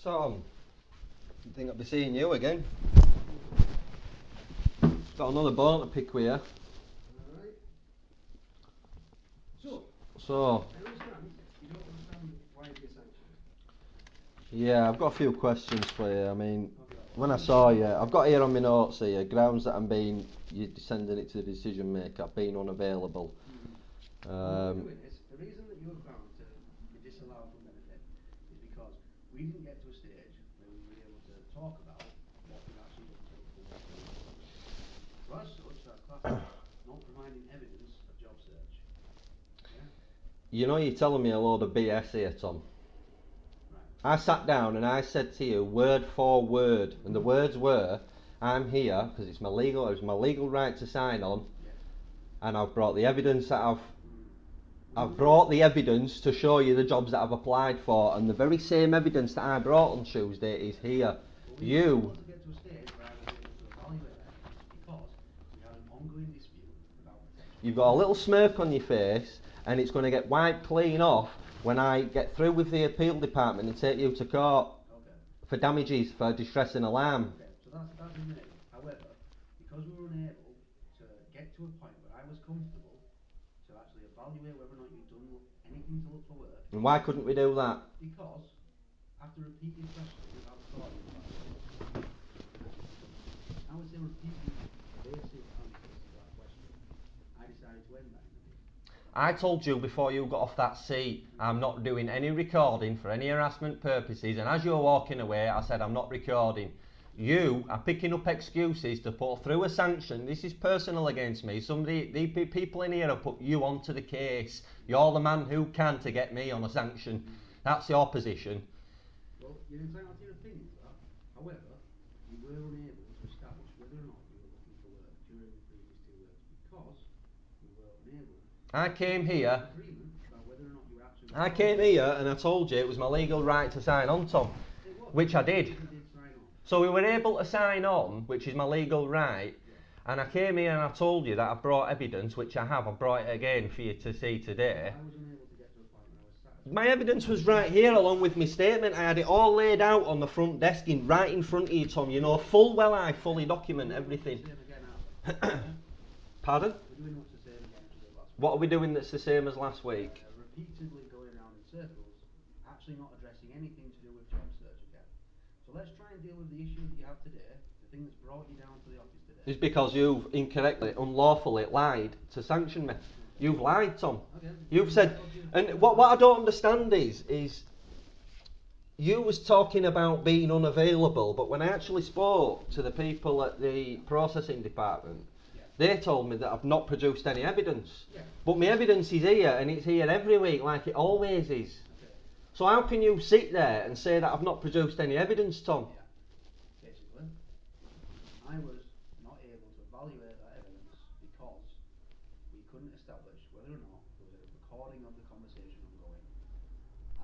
Tom, I think I'll be seeing you again. Got another bone to pick with you. Alright. So, So, I understand you don't understand why you'd be sanctioned. yeah, I've got a few questions for you. I mean, Okay, when I saw you, I've got here on my notes here, grounds that you're sending it to the decision maker, being unavailable. What we're doing is, the reason that you were found to be disallowed from benefit is because we didn't get to a stage where we were able to talk about what you'd actually done to look for work during the course of the course. So as such, that's classed as not providing evidence of job search. Yeah? You know, you're telling me a load of BS here, Tom. Right. I sat down and I said to you word for word, and the words were, "I'm here because it was my legal right to sign on, Yeah. and I've brought the evidence that We I've were brought able, the evidence to show you the jobs that I've applied for, and the very same evidence that I brought on Tuesday is here." but we weren't You, able to get to a stage where I was able to evaluate that evidence because we had an ongoing dispute about potential you've got a little conflicts. smirk on your face, and it's going to get wiped clean off when I get through with the appeal department and take you to court Okay. for damages for distress and alarm. Okay, so that's in there. However, because we were unable to get to a point where I was comfortable to actually evaluate whether or not you'd done anything to look for work, And why couldn't we do that? because after repeated questioning about recordings, by the way, and I would say repeated evasive answers to our questions, I decided to end that interview. I told you before you got off that seat, I'm not doing any recording for any harassment purposes, and as you were walking away, I said I'm not recording. You are picking up excuses to put through a sanction. This is personal against me. The people in here have put you onto the case. You're the man who can to get me on a sanction. That's your position. Well, you're entitled to your opinion of that. However, we were unable to establish whether or not you were looking for work during the previous 2 weeks because we were unable I to came come to an here. agreement about whether or not you were actually I recording. came here and I told you it was my legal right to sign on, Tom, It was. which I You did. physically did sign on. So we were able to sign on, which is my legal right. Yeah. And I came here and I told you that I brought evidence, which I have. I brought it again for you to see today. I was unable to get to a point where I was satisfied. My evidence was right here, along with my statement. I had it all laid out on the front desk, right in front of you, Tom. You know full well I fully document everything. We're doing much the same again, aren't we? Yeah? Pardon? We're doing much the same again as we did last week. What are we doing that's the same as last week? Repeatedly going around in circles, actually not addressing anything to do with job search again. So let's try and deal with the issue that you have today, the thing that's brought you down to the office today. It's because you've incorrectly, unlawfully lied to sanction me. Okay. You've lied, Tom. Okay. You've said, and what I don't understand is you was talking about being unavailable, but when I actually spoke to the people at the processing department, Yeah. they told me that I've not produced any evidence. Yeah. But my evidence is here, and it's here every week, like it always is. Okay. So how can you sit there and say that I've not produced any evidence, Tom? Yeah. Basically, I was not able to evaluate that evidence because we couldn't establish whether or not there was a recording of the conversation ongoing.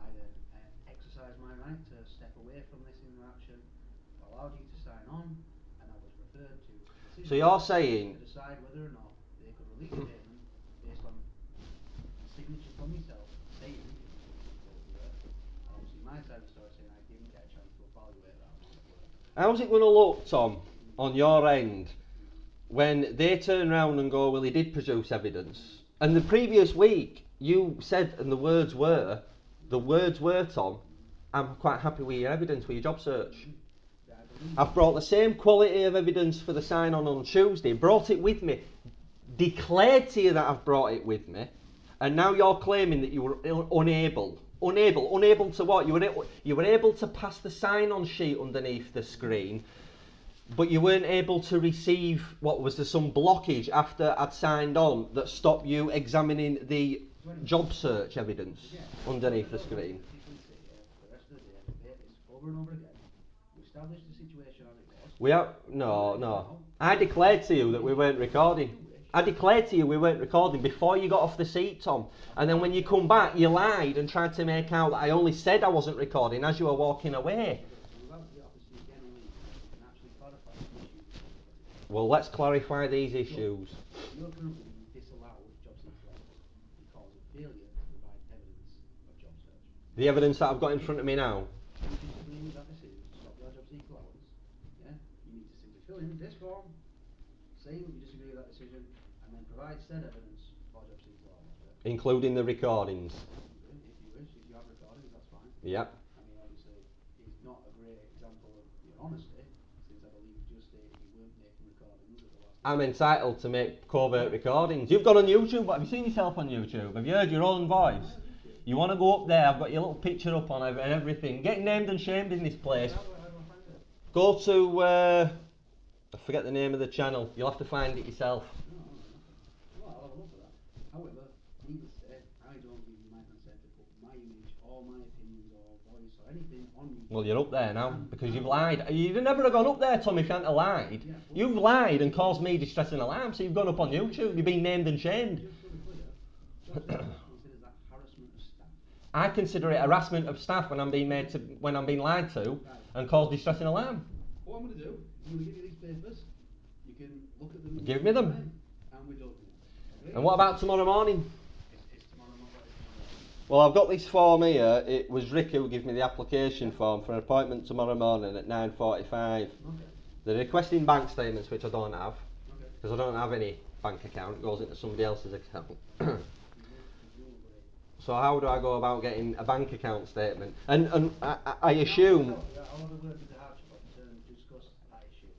I then exercised my right to step away from this interaction, allowed you to sign on, and I was referred to the decision So you're saying to decide whether or not they could release statement based on the signature from yourself saying it was unavailable for work, and obviously my side of the story saying I didn't get a chance to evaluate that amount of work. how's it going to look, Tom, on Mm-hmm. your end, Mm-hmm. when they turn round and go, well, he did produce evidence? And the previous week, you said, and the words were, Tom, I'm quite happy with your evidence, with your job search. I believe I've brought the same quality of evidence for the sign on Tuesday, brought it with me, declared to you that I've brought it with me, and now you're claiming that you were unable. Unable to what? You were able to pass the sign on sheet underneath the screen, but you weren't able to receive, what was there, some blockage after I'd signed on that stopped you examining the job search evidence underneath the screen. physically sit here for the rest of the day and debate this over and over again. We established the situation as it was. No. I declared to you that we weren't recording. I declared to you we weren't recording before you got off the seat, Tom. And then when you come back, you lied and tried to make out that I only said I wasn't recording as you were walking away. Okay, so I'm about to get off the seat again on legal so we can actually clarify some issues that we've got today. Well, let's clarify these issues. You are currently being disallowed Jobcentre office because of failure to provide evidence of job search. The evidence that I've got in front of me now. Are you disagreeing with that fill in this form saying that you disagree with that decision, and then provide said evidence for job seekers allowance. Yeah? Including the recordings. Okay, if you wish, if you have recordings, that's fine. Yep. I mean, obviously, it's not a great example of your honesty, since I believe you just stated you weren't making recordings at the last. I'm entitled to make covert recordings. You've gone on YouTube. Have you seen yourself on YouTube? Have you heard your own voice? You want to go up there? I've got your little picture up on and everything. Getting named and shamed in this place. How do I find it? Go to I forget the name of the channel. You'll have to find it yourself. No, alright, okay. Well, I'll have a look at that. However, needless to say, I don't give you my consent to put my image or my opinions or voice or anything on YouTube. Well, you're up there now because you've lied. You'd never have gone up there, Tom, if you hadn't have lied. Yeah, you've lied and caused me distress and alarm, so you've gone up on YouTube. You've been named and shamed. Just to be clear, Jobcentre considers that harassment of staff. I consider it harassment of staff when I'm being lied to, and cause distress and alarm. What I'm going to do, I'm going to give you these papers. You can look at them. Give me them. And we're done. Okay? And what about tomorrow morning? Is tomorrow not what is tomorrow morning? Well, I've got this form here. It was Rick who gave me the application form for an appointment tomorrow morning at 9:45. Okay. They're requesting bank statements, which I don't have, Okay. because I don't have any bank account. It goes into somebody else's account. So how do I go about getting a bank account statement? And I assume. I'll have a word with the hardship officer and discuss that issue.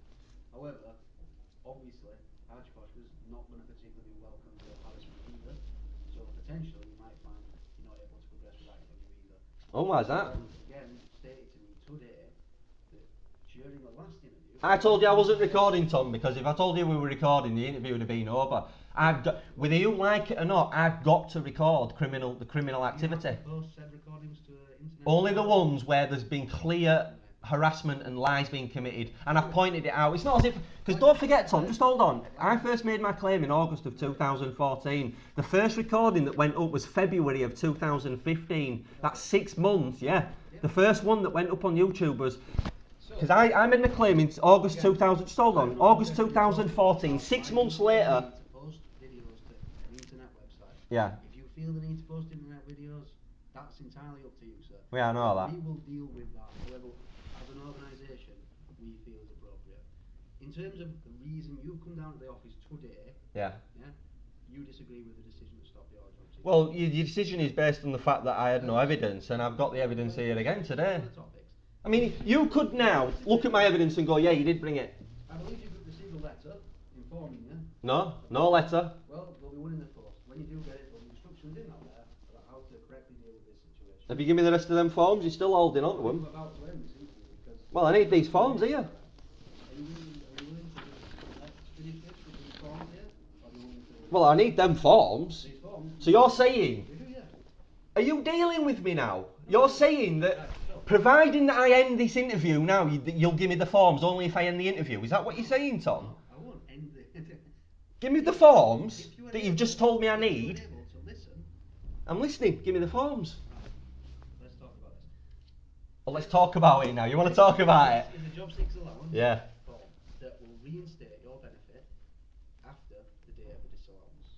However, obviously, hardship officer is not going to particularly be welcome to harassment either. So potentially, you might find you're not able to progress with that interview either. Oh, why's that? Again, stated to me today that during the last interview. I told you I wasn't recording, Tom, because if I told you we were recording, the interview would have been over. Whether you like it or not, I've got to record the criminal activity. You have to post said recordings to internet. Only the ones where there's been clear harassment and lies being committed, and I've pointed it out. It's not as if, because don't forget, Tom, just hold on. I first made my claim in August of 2014. The first recording that went up was February of 2015. That's 6 months, yeah. The first one that went up on YouTube was. Because I made my claim in August 2000. Just hold on. August 2014. 6 months later. To post videos to an internet website. Yeah. If you feel the need to post internet videos, that's entirely up to you, sir. Yeah, I know that. We will deal with that. However, as an organisation, we feel is appropriate. In terms of the reason you've come down to the office today. Yeah. Yeah. You disagree with the decision to stop your job seeking. Well, your decision is based on the fact that I had no evidence, and I've got the evidence here again today. I mean, you could now look at my evidence and go, yeah, you did bring it. I believe you received a letter informing you. No letter. Well, there'll be one in the post. When you do get it, there'll be instructions in that there about how to correctly deal with this situation. Have you given me the rest of them forms? You're still holding on to them. I'm about to end this interview because. Well, I need these forms here. Are you willing to just let's finish this with these forms here? Or do you want me to? Well, I need them forms. These forms. So you're saying. We do, yeah. Are you dealing with me now? You're saying that, providing that I end this interview now, you'll give me the forms only if I end the interview. Is that what you're saying, Tom? No, I won't end the. Give me the forms that you've just told me I need. If you're able to listen. I'm listening. Give me the forms. Right. Let's talk about this. Well, let's talk about it now. You want to talk about it? This is a job seekers allowance. Yeah. Form that will reinstate your benefit after the date of the disallowance.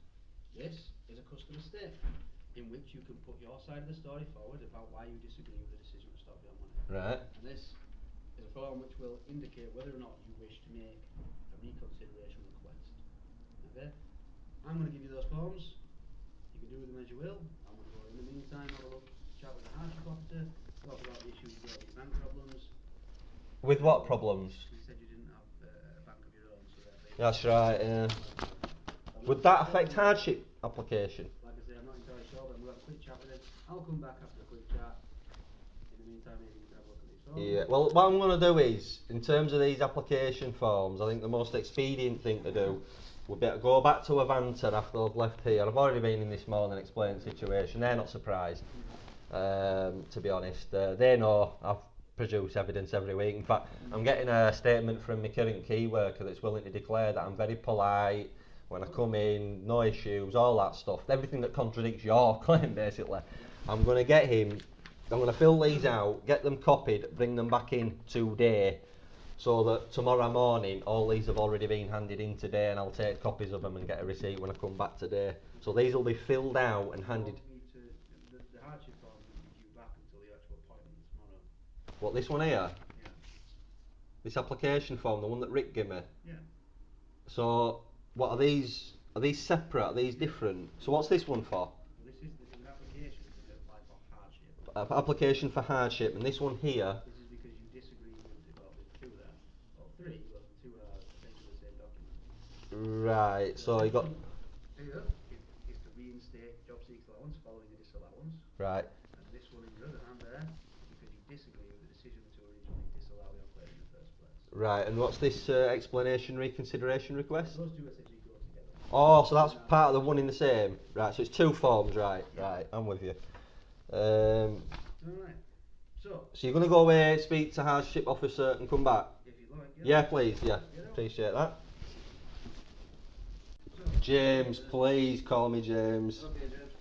This is a customer statement in which you can put your side of the story forward about why you disagree with the decision to stop your money. Right. And this is a form which will indicate whether or not you wish to make a reconsideration request. Okay? I'm going to give you those forms. You can do with them as you will. I'm going to go in the meantime, have a look, chat with the hardship officer, talk about the issues you have with your bank problems. With what problems? You said you didn't have a bank of your own, so That's right, yeah. Would that affect hardship application? Like I say, I'm not entirely sure, but we'll have a quick chat with him. I'll come back after a quick chat. In the meantime, maybe you can have a look at these forms. Yeah, well, what I'm going to do is, in terms of these application forms, I think the most expedient thing to do would be to go back to Avanta after I've left here. I've already been in this morning explaining the situation. They're not surprised, to be honest. They know I've produced evidence every week. In fact, I'm getting a statement from my current key worker that's willing to declare that I'm very polite when I come in, no issues, all that stuff. Everything that contradicts your claim, basically. I'm going to get him. I'm going to fill these out, get them copied, bring them back in today, so that tomorrow morning all these have already been handed in today, and I'll take copies of them and get a receipt when I come back today. So these will be filled out and handed. The hardship forms will be due back until the actual appointment tomorrow. What, this one here? Yeah. This application form, the one that Rick gave me. Yeah. So, what are these? Are these separate? Are these Yeah. different? So, what's this one for? Well, this is an application to apply for hardship. Application for hardship, and this one here. This is because you disagree with well, there's two there, well three, but two are essentially the same document. Right. The So you got. section here is to reinstate job seekers allowance following a disallowance, Right. and this one in your other hand there is because you disagree with the decision to originally disallow your claim in the first place. Right. And what's this explanation reconsideration request? Those two essentially go together. Oh, so that's In that part of the one application. in the same. Right. So it's two forms. Right. Yeah. Right. I'm with you. All right. So, So you're gonna go away, speak to hardship officer, and come back. if you'd like, yeah. Yeah, please. Yeah. Get out. Appreciate that. So, James, please call me James. okay, James.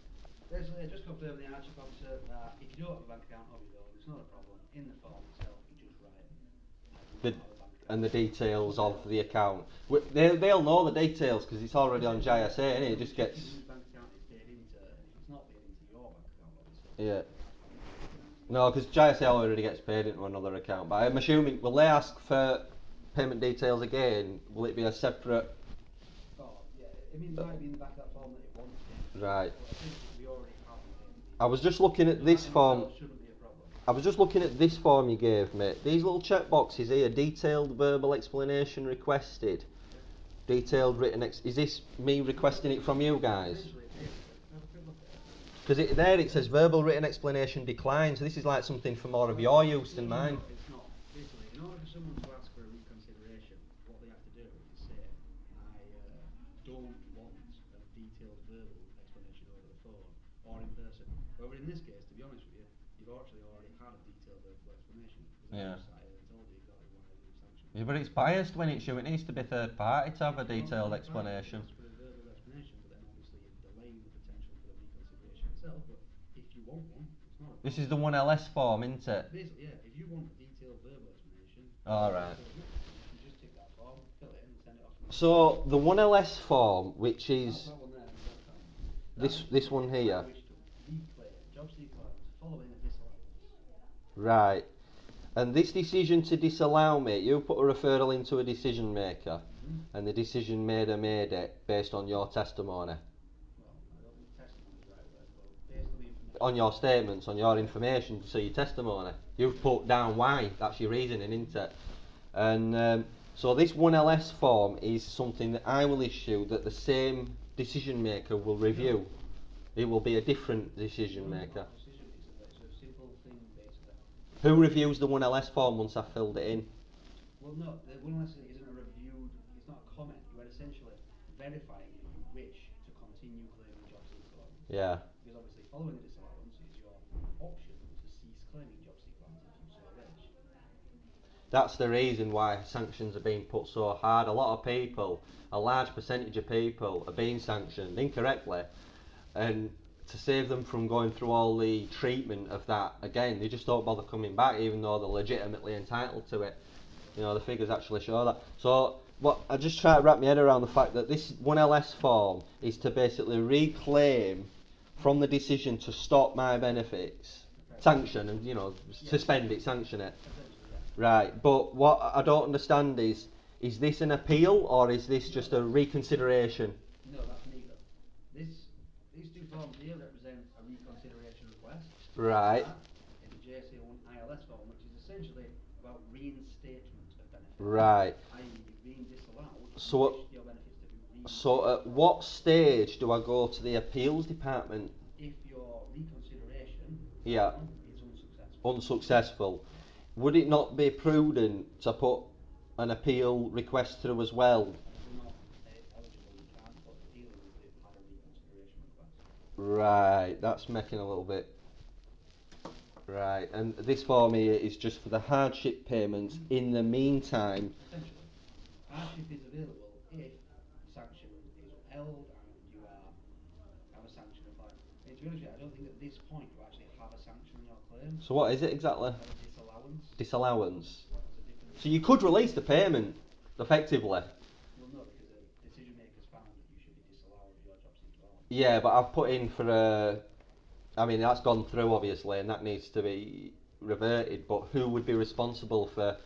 Basically, I just confirmed with the hardship officer that if you don't have a bank account of your own, it's not a problem. In the form itself, you just write, I do The, not have a bank account. and the details of the Yeah. account. They'll know the details because it's already on JSA, and it just Checking gets. whose bank account it's paid into, and if it's not paid into your bank account, obviously, Yeah. then that's not going to be enough. No, because JSA already gets paid into another account. But I'm assuming, will they ask for payment details again? Will it be a separate? Oh, yeah, I mean, it might be in the back of that form that it wants payment Right. details, but essentially we already have the payment I details. was just looking at So this that in form. itself shouldn't be a problem. I was just looking at this form you gave me. These little check boxes here: detailed verbal explanation requested. Yeah. Detailed written. Is this me requesting it from you guys? Essentially, basically, can I have a quick look at it? Because there it says verbal written explanation declined. So this is like something for more of your use than mine. No, it's not. Basically, in order for someone to ask for a reconsideration, what they have to do is say, I don't want a detailed verbal explanation over the phone or in person. However, in this case, to be honest with you, you've actually already had a detailed verbal explanation because I Yeah. just sat here and told you exactly why we've sanctioned Yeah, you. but it's biased when it's you. It needs to be third party to have a If you want detailed third party, you can explanation. ask for a verbal explanation, but then obviously you're delaying the potential for the reconsideration itself. But if you want one, it's not a This problem. is the 1LS form, isn't it? Basically, yeah, if you want a detailed verbal explanation, All right. there's nothing to it. You just tick that form, fill it in, and send it off to me. So the 1LS form, which is That one there on the left hand. this one I here, wish to reclaim job seeker allowance following a disallowance. right? And this decision to disallow me, you put a referral into a decision maker, and the decision maker made it based on your testimony, Well, I don't think testimony is the right word, but based on the information. on your statements, on your information, so your testimony. You've put down why. That's your reasoning, isn't it? And so this 1LS form is something that I will issue that the same decision maker will review. It will be a different decision No, it's maker. not a decision. It's a simple thing, basically. Who reviews the 1LS form once I've filled it in? Well, no, the one lesson isn't a reviewed. It's not a comment. You are essentially verifying that you wish to continue claiming job seeker allowance. Yeah. Because obviously, following a disallowance, it is your option to cease claiming job seeker allowance if you so wish. That's the reason why sanctions are being put so hard. A lot of people, a large percentage of people, are being sanctioned incorrectly, and to save them from going through all the treatment of that again, they just don't bother coming back, even though they're legitimately entitled to it. You know, the figures actually show that. So, what I just try to wrap my head around the fact that this 1LS form is to basically reclaim from the decision to stop my benefits, sanction and suspend it, sanction it. Essentially, yeah. Right, but what I don't understand is this an appeal or is this just a reconsideration? No, that's neither. These two forms here represent a reconsideration request. Right. That is a JSA1 ILS form, which is essentially about reinstatement of benefits. Right. I.e., you've been disallowed, you So, wish your benefits to be reinstated. so at what stage do I go to the appeals department? If your reconsideration Yeah. form is unsuccessful. Unsuccessful. Yeah. Would it not be prudent to put an appeal request through as well? If you're not eligible, you can't put an appeal in until you've had a reconsideration request. Right, that's making a little bit. Right, and this form here is just for the hardship payments in the meantime. Essentially, hardship is available if the sanction is upheld and you have a sanction applied. I mean, to be honest with you, I don't think at this point you actually have a sanction on your claim. So what is it exactly? You have a disallowance. Disallowance. It's a different. So you could release the payment, effectively. Well, no, because the decision makers found that you should be disallowed of your job seeker allowance. Yeah, but I've put in for a. I mean, that's gone through obviously, and that needs to be reverted. But who would be responsible for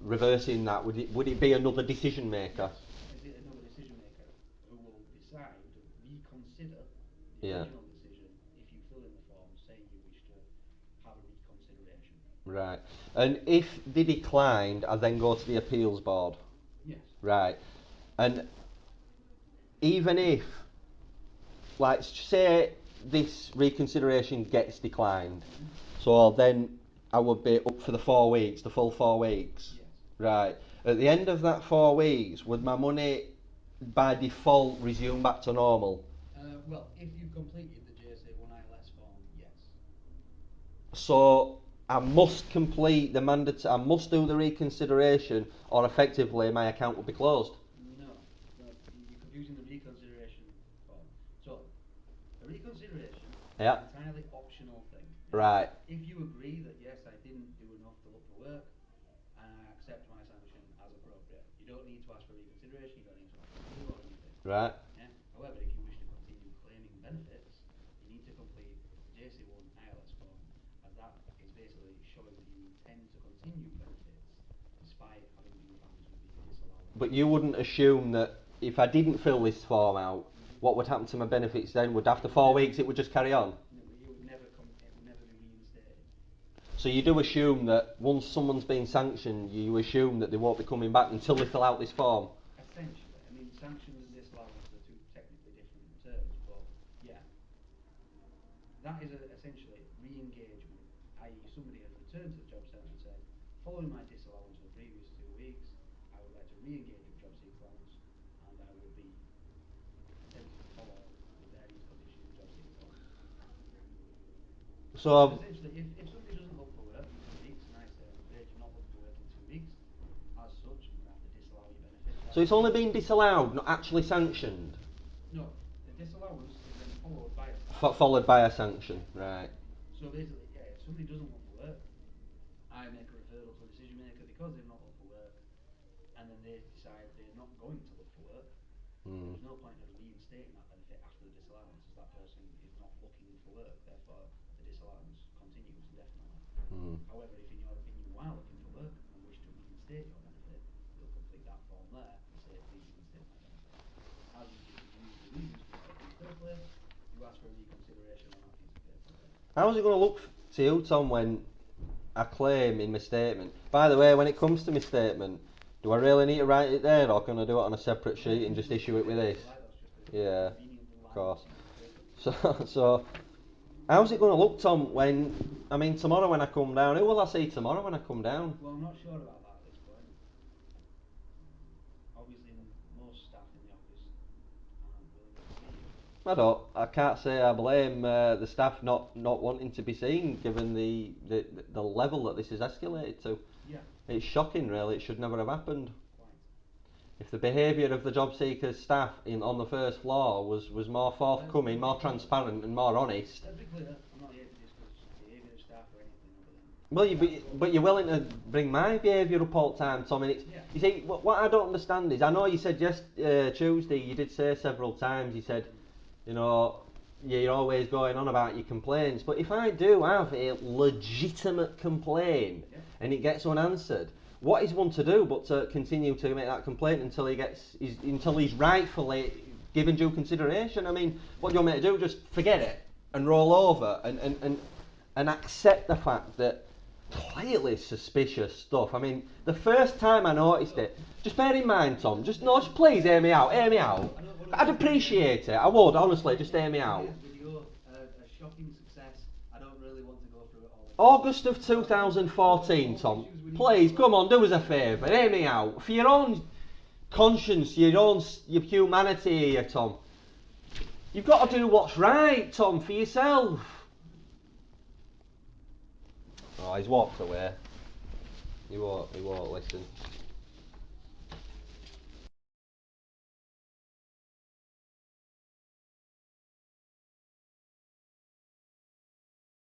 reversing that, would it be another decision maker? Yes. Is it another decision maker who will decide, reconsider the Yeah. original decision if you fill in the form saying you wish to have a reconsideration? Right. And if they declined, I then go to the appeals board. Yes. Right. And even if, like, say this reconsideration gets declined, Mm-hmm. so then I would be up for the 4 weeks, the full 4 weeks. Yes. Right. At the end of that 4 weeks, would my money by default resume back to normal? Well, if you've completed the JSA1 ILS form, yes. So I must complete the mandate. I must do the reconsideration, or effectively my account will be closed. No, no, you're confusing the reconsideration form. So, a reconsideration is Yeah. an entirely optional thing. Yeah? Right. If you agree that yes, I didn't do enough to look for work, and I accept my sanction as appropriate, you don't need to ask for reconsideration. You don't need to ask for appeal or anything. Right. Yeah. However, if you wish to continue claiming benefits, you need to complete the JC1 ILS form, as that is basically showing that you intend to continue benefits despite having been found to be disallowed. But you wouldn't assume that if I didn't fill this form out, what would happen to my benefits then? Would after 4 weeks it would just carry on? No, but it would never come. It would never be reinstated. So you do assume that once someone's been sanctioned, you assume that they won't be coming back until they fill out this form. Essentially, I mean, sanctions and disallowance are two technically different terms, but yeah, that is essentially re-engagement, i.e. somebody has returned to the job centre and said, following my disallowance for the previous 2 weeks, I would like to re-engage with job seekers allowance, and I will be attempting to follow the various conditions of job seekers allowance. So So, essentially, if somebody doesn't look for work in 2 weeks, and I say, I'm afraid you're not looking for work in 2 weeks, as such, I'm going to have to disallow your benefits so right it's now. only been disallowed, not actually sanctioned. No, the disallowance is then followed by a sanction. Followed by a sanction, right? So basically, yeah, if somebody doesn't look for work, I make a referral to a decision maker because they've not looked for work, and then they decide they're not going to look for work. Mm. There's no point in us reinstating that benefit after the disallowance, as that person is not looking for work. Therefore, the disallowance continues indefinitely. Mm. However, if in your opinion you are looking for work and wish to reinstate your benefit, you'll complete that form there and say, please reinstate my benefit. As you've just used the reasons for that piece of paper, you ask for a reconsideration on that piece of paper again. How's it going to look to you, Tom, when I claim in my statement? By the way, when it comes to my statement, do I really need to write it there, or can I do it on a separate sheet and just issue it with this? That's just a Yeah, convenient of line course. piece of paper. So how's it going to look, Tom, when, I mean, tomorrow when I come down? Who will I see tomorrow when I come down? Well, I'm not sure about that at this point. Obviously, most staff in the office aren't willing to see you. I can't say I blame the staff not wanting to be seen, given the level that this has escalated to. Yeah, It's shocking, really. It should never have happened. quite. If the behaviour of the job seekers staff on the first floor was more forthcoming, more transparent, and more honest. Let's be clear, I'm not here to discuss behaviour of staff or anything other than Well, staff role. but you're willing to bring my behaviour up all the time, Tom. And Yeah. you see, what I don't understand is, I know you said Tuesday, you did say several times, you said, you know, you're always going on about your complaints. But if I do have a legitimate complaint Yeah. and it gets unanswered, what is one to do but to continue to make that complaint until until he's rightfully given due consideration? I mean, what do you want me to do? Just forget it and roll over and accept the fact that clearly suspicious stuff. I mean, the first time I noticed it, just bear in mind, Tom, just please hear me out, hear me out. I'd appreciate it, I would, honestly, just hear me out. With your a shocking success, I don't really want to go through it all again. August of 2014, Tom, please, come on, do us a favour, hear me out. For your own conscience, your humanity here, Tom. You've got to do what's right, Tom, for yourself. Oh, he's walked away. He won't listen.